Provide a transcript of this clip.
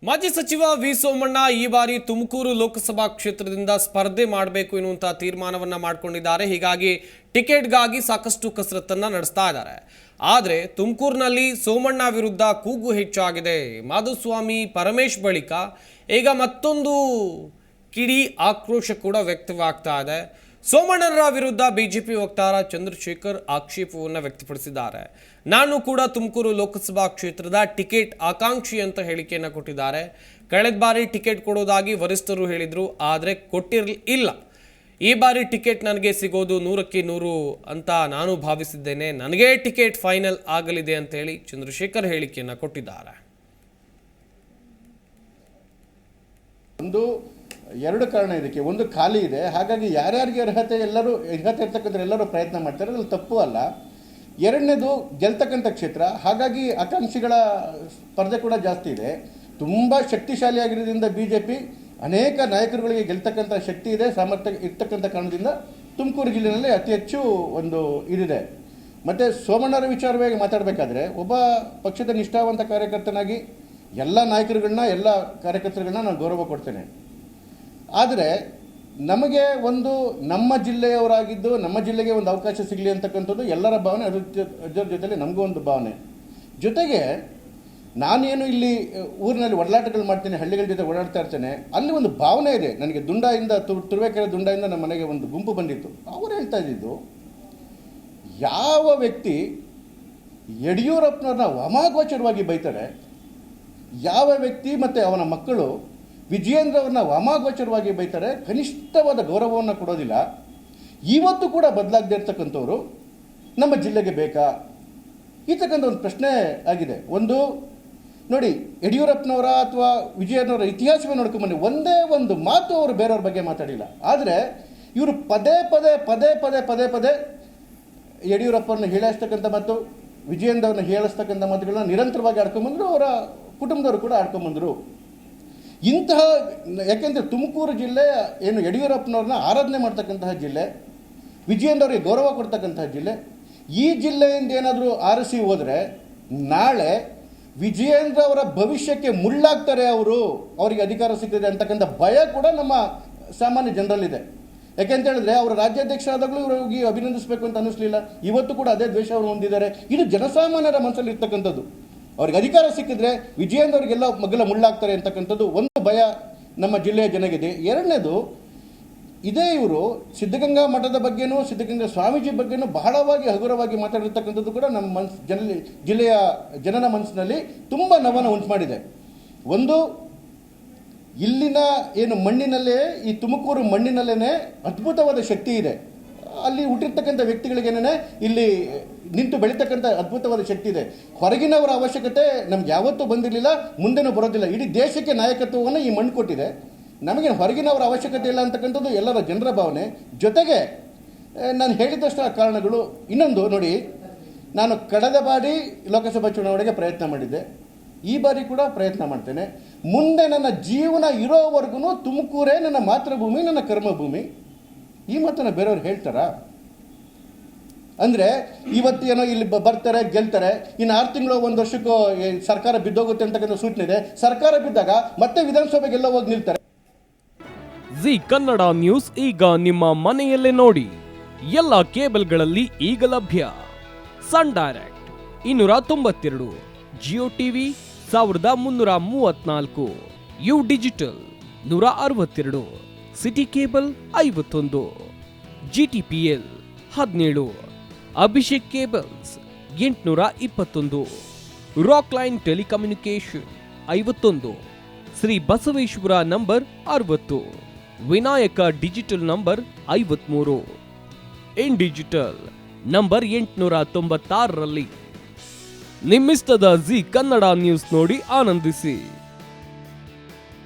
ಮಾಜಿ ಸಚಿವ ವಿ ಸೋಮಣ್ಣ ಈ ಬಾರಿ ತುಮಕೂರು ಲೋಕಸಭಾ ಕ್ಷೇತ್ರದಿಂದ ಸ್ಪರ್ಧೆ ಮಾಡಬೇಕು ಎನ್ನುವಂತ ತೀರ್ಮಾನವನ್ನ ಮಾಡಿಕೊಂಡಿದ್ದಾರೆ. ಹೀಗಾಗಿ ಟಿಕೆಟ್ಗಾಗಿ ಸಾಕಷ್ಟು ಕಸರತ್ತನ್ನ ನಡೆಸ್ತಾ ಇದ್ದಾರೆ. ಆದರೆ ತುಮಕೂರಿನಲ್ಲಿ ಸೋಮಣ್ಣ ವಿರುದ್ಧ ಕೂಗು ಹೆಚ್ಚಾಗಿದೆ. ಮಾಧುಸ್ವಾಮಿ ಪರಮೇಶ್ ಬಳಿಕ ಈಗ ಮತ್ತೊಂದು ಕಿಡಿ ಆಕ್ರೋಶ ಕೂಡ ವ್ಯಕ್ತವಾಗ್ತಾ ಇದೆ. ಸೋಮಣ್ಣರ ವಿರುದ್ಧ ಬಿಜೆಪಿ ವಕ್ತಾರ ಚಂದ್ರಶೇಖರ್ ಆಕ್ಷೇಪವನ್ನು ವ್ಯಕ್ತಪಡಿಸಿದ್ದಾರೆ. ನಾನು ಕೂಡ ತುಮಕೂರು ಲೋಕಸಭಾ ಕ್ಷೇತ್ರದ ಟಿಕೆಟ್ ಆಕಾಂಕ್ಷಿ ಅಂತ ಹೇಳಿಕೆಯನ್ನು ಕೊಟ್ಟಿದ್ದಾರೆ. ಕಳೆದ ಬಾರಿ ಟಿಕೆಟ್ ಕೊಡೋದಾಗಿ ವರಿಷ್ಠರು ಹೇಳಿದ್ರು, ಆದರೆ ಕೊಟ್ಟಿರಲಿಲ್ಲ. ಈ ಬಾರಿ ಟಿಕೆಟ್ ನನಗೆ ಸಿಗೋದು 100ಕ್ಕೆ 100 ಅಂತ ನಾನು ಭಾವಿಸಿದ್ದೇನೆ. ನನಗೇ ಟಿಕೆಟ್ ಫೈನಲ್ ಆಗಲಿದೆ ಅಂತ ಹೇಳಿ ಚಂದ್ರಶೇಖರ್ ಹೇಳಿಕೆಯನ್ನು ಕೊಟ್ಟಿದ್ದಾರೆ. ಎರಡು ಕಾರಣ ಇದಕ್ಕೆ. ಒಂದು, ಖಾಲಿ ಇದೆ, ಹಾಗಾಗಿ ಯಾರ್ಯಾರಿಗೆ ಅರ್ಹತೆ ಇರ್ತಕ್ಕಂಥ ಎಲ್ಲರೂ ಪ್ರಯತ್ನ ಮಾಡ್ತಾರೆ, ಅದ್ರಲ್ಲಿ ತಪ್ಪು ಅಲ್ಲ. ಎರಡನೇದು, ಗೆಲ್ತಕ್ಕಂಥ ಕ್ಷೇತ್ರ, ಹಾಗಾಗಿ ಆಕಾಂಕ್ಷಿಗಳ ಸ್ಪರ್ಧೆ ಕೂಡ ಜಾಸ್ತಿ ಇದೆ. ತುಂಬ ಶಕ್ತಿಶಾಲಿಯಾಗಿರೋದ್ರಿಂದ ಬಿಜೆಪಿ ಅನೇಕ ನಾಯಕರುಗಳಿಗೆ ಗೆಲ್ತಕ್ಕಂಥ ಶಕ್ತಿ ಇದೆ, ಸಾಮರ್ಥ್ಯ ಇರ್ತಕ್ಕಂಥ ಕಾರಣದಿಂದ ತುಮಕೂರು ಜಿಲ್ಲೆಯಲ್ಲಿ ಅತಿ ಹೆಚ್ಚು ಒಂದು ಇದಿದೆ. ಮತ್ತು ಸೋಮಣ್ಣರ ವಿಚಾರವಾಗಿ ಮಾತಾಡಬೇಕಾದ್ರೆ, ಒಬ್ಬ ಪಕ್ಷದ ನಿಷ್ಠಾವಂತ ಕಾರ್ಯಕರ್ತನಾಗಿ ಎಲ್ಲ ನಾಯಕರುಗಳನ್ನ, ಎಲ್ಲ ಕಾರ್ಯಕರ್ತರುಗಳನ್ನ ನಾನು ಗೌರವ ಕೊಡ್ತೇನೆ. ಆದರೆ ನಮಗೆ ಒಂದು ನಮ್ಮ ಜಿಲ್ಲೆಯವರಾಗಿದ್ದು ನಮ್ಮ ಜಿಲ್ಲೆಗೆ ಒಂದು ಅವಕಾಶ ಸಿಗಲಿ ಅಂತಕ್ಕಂಥದ್ದು ಎಲ್ಲರ ಭಾವನೆ. ಅದರ ಜೊತೆಲಿ ನಮಗೂ ಒಂದು ಭಾವನೆ. ಜೊತೆಗೆ ನಾನೇನು ಇಲ್ಲಿ ಊರಿನಲ್ಲಿ ಒಡಲಾಟಗಳು ಮಾಡ್ತೇನೆ, ಹಳ್ಳಿಗಳ ಜೊತೆ ಓಡಾಡ್ತಾ ಇರ್ತೇನೆ, ಅಲ್ಲಿ ಒಂದು ಭಾವನೆ ಇದೆ ನನಗೆ. ದುಂಡಾಯಿಂದ ತುರುವೇಕೆರೆ ದುಂಡಾಯಿಂದ ನಮ್ಮ ಮನೆಗೆ ಒಂದು ಗುಂಪು ಬಂದಿತ್ತು. ಅವರು ಹೇಳ್ತಾ ಇದ್ದಿದ್ದು, ಯಾವ ವ್ಯಕ್ತಿ ಯಡಿಯೂರಪ್ಪನವ್ರನ್ನ ವಾಮಾಗೋಚರವಾಗಿ ಬೈತಾರೆ, ಯಾವ ವ್ಯಕ್ತಿ ಮತ್ತು ಅವನ ಮಕ್ಕಳು ವಿಜಯೇಂದ್ರ ಅವ್ರನ್ನ ವಾಮಾಗೋಚರವಾಗಿ ಬೈತಾರೆ, ಕನಿಷ್ಠವಾದ ಗೌರವವನ್ನು ಕೊಡೋದಿಲ್ಲ, ಇವತ್ತು ಕೂಡ ಬದಲಾಗದೇ ಇರ್ತಕ್ಕಂಥವ್ರು ನಮ್ಮ ಜಿಲ್ಲೆಗೆ ಬೇಕಾ ಇರ್ತಕ್ಕಂಥ ಒಂದು ಪ್ರಶ್ನೆ ಆಗಿದೆ. ಒಂದು ನೋಡಿ, ಯಡಿಯೂರಪ್ಪನವರ ಅಥವಾ ವಿಜಯೇಂದ್ರವರ ಇತಿಹಾಸವೇ ನೋಡ್ಕೊಂಬನ್ನಿ, ಒಂದೇ ಒಂದು ಮಾತು ಅವರು ಬೇರೆಯವ್ರ ಬಗ್ಗೆ ಮಾತಾಡಿಲ್ಲ. ಆದರೆ ಇವರು ಪದೇ ಪದೇ ಪದೇ ಪದೇ ಪದೇ ಪದೇ ಯಡಿಯೂರಪ್ಪರನ್ನ ಹೀಳಿಸ್ತಕ್ಕಂಥ ಮತ್ತು ವಿಜಯೇಂದ್ರ ಅವ್ರನ್ನ ಹೀಳಿಸ್ತಕ್ಕಂಥ ಮಾತುಗಳನ್ನ ನಿರಂತರವಾಗಿ ಆಡ್ಕೊಂಬಂದರು. ಅವರ ಕುಟುಂಬದವರು ಕೂಡ ಆಡ್ಕೊಂಬಂದರು. ಇಂತಹ, ಯಾಕೆಂದರೆ ತುಮಕೂರು ಜಿಲ್ಲೆ ಏನು ಯಡಿಯೂರಪ್ಪನವ್ರನ್ನ ಆರಾಧನೆ ಮಾಡ್ತಕ್ಕಂತಹ ಜಿಲ್ಲೆ, ವಿಜಯೇಂದ್ರ ಅವರಿಗೆ ಗೌರವ ಕೊಡ್ತಕ್ಕಂತಹ ಜಿಲ್ಲೆ. ಈ ಜಿಲ್ಲೆಯಿಂದ ಏನಾದರೂ ಆರಿಸಿ ಹೋದರೆ ನಾಳೆ ವಿಜಯೇಂದ್ರ ಅವರ ಭವಿಷ್ಯಕ್ಕೆ ಮುಳ್ಳಾಗ್ತಾರೆ, ಅವರಿಗೆ ಅಧಿಕಾರ ಸಿಗ್ತದೆ ಅಂತಕ್ಕಂಥ ಭಯ ಕೂಡ ನಮ್ಮ ಸಾಮಾನ್ಯ ಜನರಲ್ಲಿದೆ. ಯಾಕೆಂತ ಹೇಳಿದ್ರೆ, ಅವರ ರಾಜ್ಯಾಧ್ಯಕ್ಷ ಆದಾಗಲೂ ಇವರಿಗೆ ಅಭಿನಂದಿಸಬೇಕು ಅಂತ ಅನ್ನಿಸ್ಲಿಲ್ಲ. ಇವತ್ತು ಕೂಡ ಅದೇ ದ್ವೇಷ ಅವರು ಹೊಂದಿದ್ದಾರೆ. ಇದು ಜನಸಾಮಾನ್ಯರ ಮನಸ್ಸಲ್ಲಿ ಇರ್ತಕ್ಕಂಥದ್ದು. ಅವ್ರಿಗೆ ಅಧಿಕಾರ ಸಿಕ್ಕಿದ್ರೆ ವಿಜಯೇಂದ್ರ ಅವರಿಗೆಲ್ಲ ಮಗ್ಗಲ ಮುಳ್ಳಾಗ್ತಾರೆ ಅಂತಕ್ಕಂಥದ್ದು ಒಂದು ಭಯ ನಮ್ಮ ಜಿಲ್ಲೆಯ ಜನಗಿದೆ. ಎರಡನೇದು, ಇದೇ ಇವರು ಸಿದ್ಧಗಂಗಾ ಮಠದ ಬಗ್ಗೆನೂ ಸಿದ್ಧಗಂಗಾ ಸ್ವಾಮೀಜಿ ಬಗ್ಗೆನೂ ಬಹಳವಾಗಿ ಹಗುರವಾಗಿ ಮಾತಾಡಿರ್ತಕ್ಕಂಥದ್ದು ಕೂಡ ನಮ್ಮ ಜಿಲ್ಲೆಯ ಜನನ ಮನಸ್ಸಿನಲ್ಲಿ ತುಂಬ ನೋವನ್ನು ಉಂಟು ಮಾಡಿದೆ. ಒಂದು, ಇಲ್ಲಿನ ಏನು ಮಣ್ಣಿನಲ್ಲೇ, ಈ ತುಮಕೂರು ಮಣ್ಣಿನಲ್ಲೇ ಅದ್ಭುತವಾದ ಶಕ್ತಿ ಇದೆ. ಅಲ್ಲಿ ಹುಟ್ಟಿರ್ತಕ್ಕಂಥ ವ್ಯಕ್ತಿಗಳಿಗೇನೇ ಇಲ್ಲಿ ನಿಂತು ಬೆಳೀತಕ್ಕಂಥ ಅದ್ಭುತವಾದ ಶಕ್ತಿ ಇದೆ. ಹೊರಗಿನವರ ಅವಶ್ಯಕತೆ ನಮ್ಗೆ ಯಾವತ್ತೂ ಬಂದಿರಲಿಲ್ಲ, ಮುಂದೆನೂ ಬರೋದಿಲ್ಲ. ಇಡೀ ದೇಶಕ್ಕೆ ನಾಯಕತ್ವವನ್ನು ಈ ಮಣ್ಣು ಕೊಟ್ಟಿದೆ. ನಮಗೆ ಹೊರಗಿನವರ ಅವಶ್ಯಕತೆ ಇಲ್ಲ ಅಂತಕ್ಕಂಥದ್ದು ಎಲ್ಲರ ಜನರ ಭಾವನೆ. ಜೊತೆಗೆ ನಾನು ಹೇಳಿದಷ್ಟು ಕಾರಣಗಳು. ಇನ್ನೊಂದು ನೋಡಿ, ನಾನು ಕಳೆದ ಬಾರಿ ಲೋಕಸಭಾ ಚುನಾವಣೆಗೆ ಪ್ರಯತ್ನ ಮಾಡಿದ್ದೆ, ಈ ಬಾರಿ ಕೂಡ ಪ್ರಯತ್ನ ಮಾಡ್ತೇನೆ. ಮುಂದೆ ನನ್ನ ಜೀವನ ಇರೋವರೆಗೂ ತುಮಕೂರೇ ನನ್ನ ಮಾತೃಭೂಮಿ, ನನ್ನ ಕರ್ಮಭೂಮಿ. ಈ ಮಾತನ್ನು ಬೇರೆಯವ್ರು ಹೇಳ್ತಾರಾ? ಅಂದರೆ ಇವತ್ತೇನೋ ಇಲ್ಲಿ ಬರ್ತಾರೆ, ಗೆಲ್ತಾರೆ, ಇನ್ನು 6 ತಿಂಗಳು 1 ವರ್ಷಕ್ಕೂ ಸರ್ಕಾರ ಬಿದ್ದೋಗುತ್ತೆ ಅಂತಕ್ಕಂಥ ಸೂಚನೆ ಇದೆ. ಸರ್ಕಾರ ಬಿದ್ದಾಗ ಮತ್ತೆ ವಿಧಾನಸಭೆಗೆಲ್ಲ ಹೋಗಿ ನಿಲ್ತಾರೆ. ಜಿ ಕನ್ನಡ ನ್ಯೂಸ್ ಈಗ ನಿಮ್ಮ ಮನೆಯಲ್ಲೇ ನೋಡಿ. ಎಲ್ಲ ಕೇಬಲ್ಗಳಲ್ಲಿ ಈಗ ಲಭ್ಯ. Sun direct 292, Jio TV 1334, U digital 162, city cable 51, GTPL 17, Abhishek cables 821, rock line telecommunication 51, Shri Basaveshwara number 60, Vinayaka digital number 53, in digital number 896ರಲ್ಲಿ. ನಿಮ್ಮಿಸ್ತದ ಜಿ ಕನ್ನಡ ನ್ಯೂಸ್ ನೋಡಿ ಆನಂದಿಸಿ.